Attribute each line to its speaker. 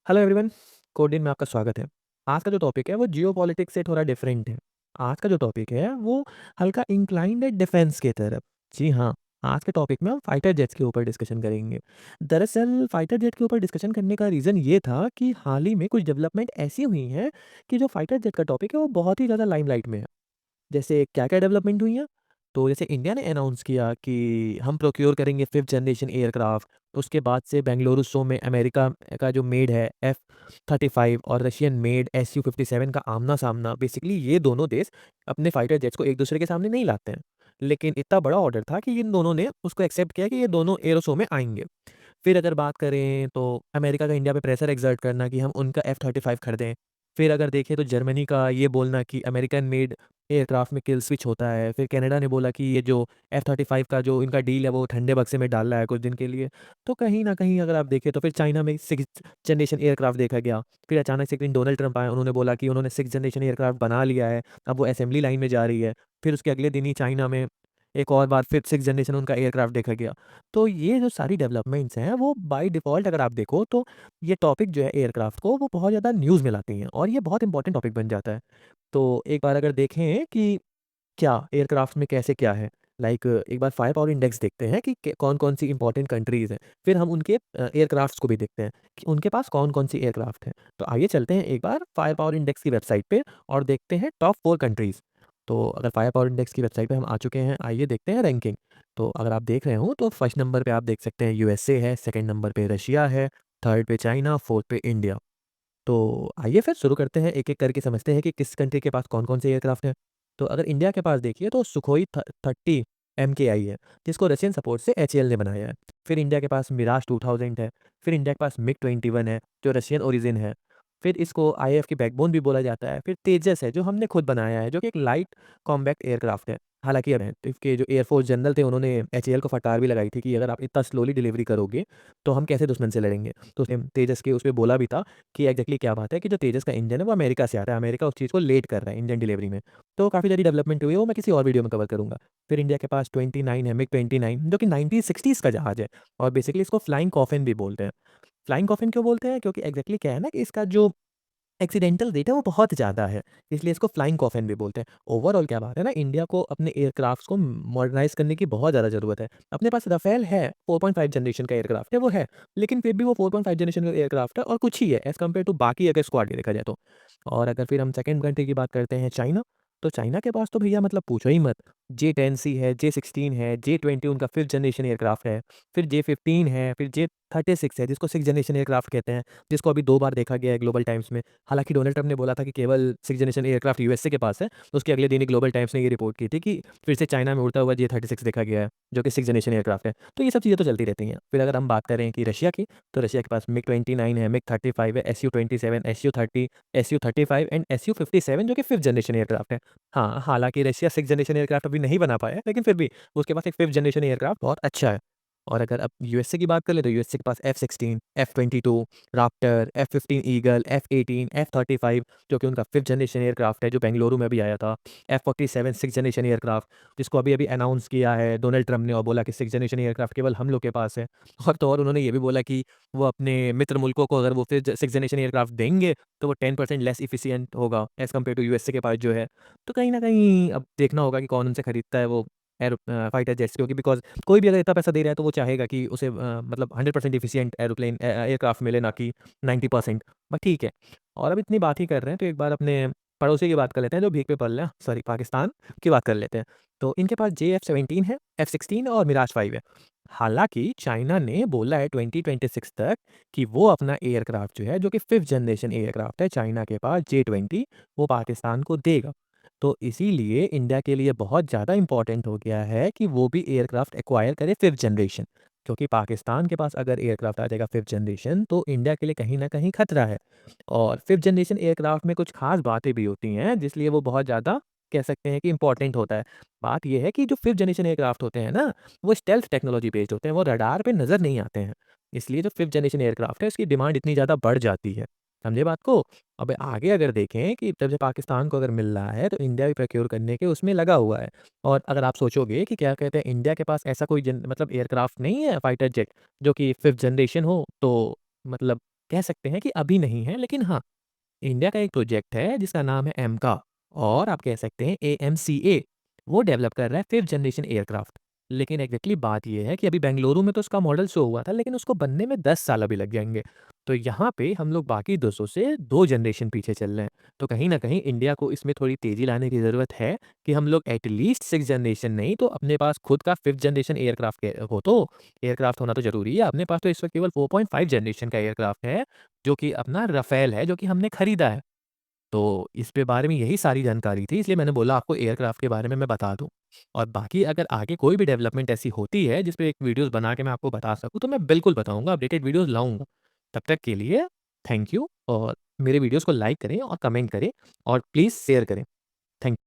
Speaker 1: Hello everyone, code इन में आपका स्वागत है। आज का जो टॉपिक है वो जियोपॉलिटिक्स से थोड़ा डिफरेंट है। आज का जो टॉपिक है वो हल्का इंक्लाइंड है डिफेंस की तरफ। जी हाँ, आज के टॉपिक में हम फाइटर जेट्स के ऊपर डिस्कशन करेंगे। दरअसल फाइटर जेट के ऊपर डिस्कशन करने का रीज़न ये था कि हाल ही में कुछ डेवलपमेंट ऐसी हुई हैं कि जो फाइटर जेट का टॉपिक है वो बहुत ही ज़्यादा लाइमलाइट में है। जैसे क्या-क्या डेवलपमेंट हुई हैं? तो जैसे इंडिया ने अनाउंस किया कि हम प्रोक्योर करेंगे 5th जनरेशन एयरक्राफ्ट। उसके बाद से बेंगलुरु सो में अमेरिका का जो मेड है F-35 और रशियन मेड Su-57 का आमना-सामना। बेसिकली ये दोनों देश अपने फाइटर जेट्स को एक-दूसरे के सामने नहीं लाते हैं। लेकिन इतना बड़ा ऑर्डर था कि इन दोनों ने उसको एक्सेप्ट किया कि ये दोनों एरो शो में आएँगे। फिर अगर बात करें तो अमेरिका का इंडिया पे प्रेशर एक्सर्ट करना कि हम उनका F-35 खरीदें। फिर अगर देखें तो जर्मनी का ये बोलना कि अमेरिकन मेड एयरक्राफ्ट में किल स्विच होता है। फिर कनाडा ने बोला कि ये जो F-35 का जो इनका डील है वो ठंडे बक्से में डाल रहा है कुछ दिन के लिए। तो कहीं न कहीं अगर आप देखें तो फिर चाइना में 6th जनरेशन एयरक्राफ्ट देखा गया। फिर अचानक से एक दिन डोनाल्ड ट्रंप आए, उन्होंने बोला कि उन्होंने 6th जनरेशन एयरक्राफ्ट बना लिया है, अब वो असेंबली लाइन में जा रही है। फिर उसके अगले दिन ही चाइना में एक और बार फिर 6th जनरेशन उनका एयरक्राफ्ट देखा गया। तो ये जो सारी डेवलपमेंट्स हैं वो बाय डिफ़ॉल्ट अगर आप देखो तो ये टॉपिक जो है एयरक्राफ्ट को वो बहुत ज़्यादा न्यूज़ में लाती हैं और ये बहुत इंपॉर्टेंट टॉपिक बन जाता है। तो एक बार अगर देखें कि क्या एयरक्राफ्ट में कैसे क्या है, लाइक एक बार फायर पावर इंडेक्स देखते हैं कि कौन-कौन सी इंपॉर्टेंट कंट्रीज़ हैं। फिर हम उनके एयरक्राफ्ट्स को भी देखते हैं कि उनके पास कौन-कौन सी एयरक्राफ्ट हैं। तो आइए चलते हैं एक बार फायर पावर इंडेक्स की वेबसाइट पे और देखते हैं टॉप 4 कंट्रीज़। तो अगर फायर पावर इंडेक्स की वेबसाइट पे हम आ चुके हैं, आइए देखते हैं रैंकिंग। तो अगर आप देख रहे हो तो फर्स्ट नंबर पे आप देख सकते हैं यूएसए है, सेकंड नंबर पे रशिया है, थर्ड पे चाइना, फोर्थ पे इंडिया। तो आइए फिर शुरू करते हैं, एक-एक करके समझते हैं कि किस कंट्री के पास कौन-कौन से एयरक्राफ्ट हैं। तो अगर इंडिया के पास देखिए तो सुखोई 30 एमकेआई है, जिसको रशियन सपोर्ट से एचएएल ने बनाया है। फिर इंडिया के पास मिराज 2000 है, फिर इंडिया के पास मिग-21 है, जो रशियन ओरिजिन है। फिर इसको आईएएफ की बैकबोन भी बोला जाता है। फिर तेजस है, जो हमने खुद बनाया है, जो कि एक लाइट कॉम्बैक्ट एयरक्राफ्ट है। हालाँकि अब के जो एयरफोर्स जनरल थे, उन्होंने एचएएल को फटकार भी लगाई थी कि अगर आप इतना स्लोली डिलीवरी करोगे, तो हम कैसे दुश्मन से लड़ेंगे? तो उसने तेजस के उसपे बोला भी था कि एग्ज़ैक्टली क्या बात है कि जो तेजस का इंजन है वो अमेरिका से आता है, अमेरिका उस चीज़ को लेट कर रहा है इंजन डिलीवरी में। तो काफ़ी सारी डेवलपमेंट हुई है, वो मैं किसी और वीडियो में कवर करूँगा। फिर इंडिया के पास 29 है, मिग-29 जो कि 1960s का जहाज है और बेसिकली इसको फ्लाइंग कॉफिन भी बोलते हैं। फ्लाइंग कॉफिन क्यों बोलते हैं? क्योंकि एग्ज़ैक्टली क्या है ना कि इसका जो एक्सीडेंटल रेट है वो बहुत ज़्यादा है, इसलिए इसको फ्लाइंग कॉफिन भी बोलते हैं। ओवरऑल क्या बात है ना, इंडिया को अपने एयरक्राफ्ट्स को मॉडर्नाइज़ करने की बहुत ज़्यादा ज़रूरत है। अपने पास राफ़ेल है, 4.5 जनरेशन का एयरक्राफ्ट है वो है, लेकिन फिर भी वो 4.5 जनरेशन का एयरक्राफ्ट है और कुछ ही है एज़ कम्पेयर टू बाकी अगर स्क्वाड देखा जाए तो। और अगर फिर हम सेकंड कंट्री की बात करते हैं चाइना, तो चाइना के पास तो भैया मतलब पूछो ही मत। जे-10सी है, जे-16 है, जे-20 उनका 5th जनरेशन एयरक्राफ्ट है, फिर जे-15 है, फिर जे-36 है जिसको 6th जनरेशन एयरक्राफ्ट कहते हैं, जिसको अभी 2 बार देखा गया है ग्लोबल टाइम्स में। हालाँकि डोनाल्ड ट्रंप ने बोला था कि केवल 6th जनरेशन एयरक्राफ्ट यूएसए के पास है, तो उसके अगले दिन ही ग्लोबल टाइम्स ने ये रिपोर्ट की थी कि फिर से चाइना में उड़ता हुआ जे-36 देखा गया है, जो कि 6th जनरेशन एयरक्राफ्ट है। तो ये सब चीज़ें तो चलती रहती हैं। फिर अगर हम बात करें कि रशिया की, तो रशिया के पास मिग-29 है, मिग-35 है, एसयू-27, एसयू-30, एसयू-35 एंड एसयू-57 जो कि 5th जनरेशन एयरक्राफ्ट है। हाँ, हालाँकि रशिया 6th जनरेशन एयरक्राफ्ट अभी नहीं बना पाया है, लेकिन फिर भी उसके पास एक 5th जनरेशन एयरक्राफ्ट बहुत अच्छा है। और अगर अब यूएसए की बात कर लें, तो यूएसए के पास F-16, F-22, Raptor, F-15 eagle, F-18, F-35 जो कि उनका 5th जनरेशन एयरक्राफ्ट है, जो बेंगलुरु में भी आया था। F-47 6th जनरेशन एयरक्राफ्ट, जिसको अभी-अभी अनाउंस किया है डोनाल्ड ट्रंप ने और बोला कि 6th जनरेशन एयरक्राफ्ट केवल हम लोग के पास है। और तो और उन्होंने ये भी बोला कि वो अपने मित्र मुल्कों को अगर वो फिर 6th जनरेशन एयरक्राफ्ट देंगे, तो वो 10% लेस एफिशिएंट होगा एज़ कम्पेयर टू यूएसए के पास जो है। तो कहीं न कहीं अब देखना होगा कि कौन उनसे खरीदता है वो फाइटर जेट्स, क्योंकि बिकॉज़ कोई भी अगर इतना पैसा दे रहा है तो वो चाहेगा कि उसे मतलब 100% एफिशिएंट एयरक्राफ्ट मिले, ना कि 90%। बट ठीक है। और अब इतनी बात ही कर रहे हैं तो एक बार अपने पड़ोसी की बात कर लेते हैं जो भीख पे पल रहे हैं, सॉरी पाकिस्तान की बात कर लेते हैं। तो इनके पास JF-17 है, F-16 और मिराज 5 है। हालाँकि चाइना ने बोला है 2026 तक कि वो अपना एयरक्राफ्ट जो है, जो कि 5th जनरेशन एयरक्राफ्ट है चाइना के पास J-20, वो पाकिस्तान को देगा। तो इसीलिए इंडिया के लिए बहुत ज़्यादा इम्पोर्टेंट हो गया है कि वो भी एयरक्राफ्ट एक्वायर करे 5th जनरेशन, क्योंकि पाकिस्तान के पास अगर एयरक्राफ्ट आ जाएगा 5th जनरेशन तो इंडिया के लिए कहीं न कहीं खतरा है। और 5th जनरेशन एयरक्राफ्ट में कुछ ख़ास बातें भी होती हैं, जिसलिए वो बहुत ज़्यादा कह सकते हैं कि इम्पोर्टेंट होता है। बात ये है कि जो 5th जनरेशन एयरक्राफ्ट होते हैं ना, वो स्टेल्थ टेक्नोलॉजी बेस्ड होते हैं, वो रडार पे नज़र नहीं आते हैं। इसलिए जो 5th जनरेशन एयरक्राफ्ट है, उसकी डिमांड इतनी ज़्यादा बढ़ जाती है। समझे बात को? अब आगे अगर देखें कि जब से पाकिस्तान को अगर मिल रहा है, तो इंडिया भी प्रोक्योर करने के उसमें लगा हुआ है। और अगर आप सोचोगे कि क्या कहते हैं, इंडिया के पास ऐसा कोई मतलब एयरक्राफ्ट नहीं है फाइटर जेट जो कि 5th जनरेशन हो, तो मतलब कह सकते हैं कि अभी नहीं है, लेकिन हाँ, इंडिया का एक प्रोजेक्ट है जिसका नाम है एमका और आप कह सकते हैं एएमसीए, वो डेवलप कर रहा है 5th जनरेशन एयरक्राफ्ट। लेकिन एग्ज़ैक्टली बात ये है कि अभी बेंगलुरु में तो उसका मॉडल शो हुआ था, लेकिन उसको बनने में 10 साल अभी लग जाएँगे। तो यहाँ पे हम लोग बाकी देशों से 2 जनरेशन पीछे चल रहे हैं। तो कहीं न कहीं इंडिया को इसमें थोड़ी तेज़ी लाने की ज़रूरत है कि हम लोग एट लीस्ट 6 जनरेशन नहीं तो अपने पास खुद का 5th जनरेशन एयरक्राफ्ट के हो तो एयरक्राफ्ट होना तो ज़रूरी है। अपने पास तो इस वक़्त केवल 4.5 जनरेशन का एयरक्राफ्ट है, जो कि अपना राफ़ेल है, जो कि हमने खरीदा है। तो इस पे बारे में यही सारी जानकारी थी, इसलिए मैंने बोला आपको एयरक्राफ्ट के बारे में मैं बता दूँ। और बाकी अगर आगे कोई भी डेवलपमेंट ऐसी होती है, जिस पे एक वीडियोज़ बना के मैं आपको बता सकूँ, तो मैं बिल्कुल बताऊँगा, अपडेटेड वीडियोज़ लाऊँगा। तब तक के लिए थैंक यू और मेरे वीडियोज़ को लाइक करें और कमेंट करें और प्लीज़ शेयर करें। थैंक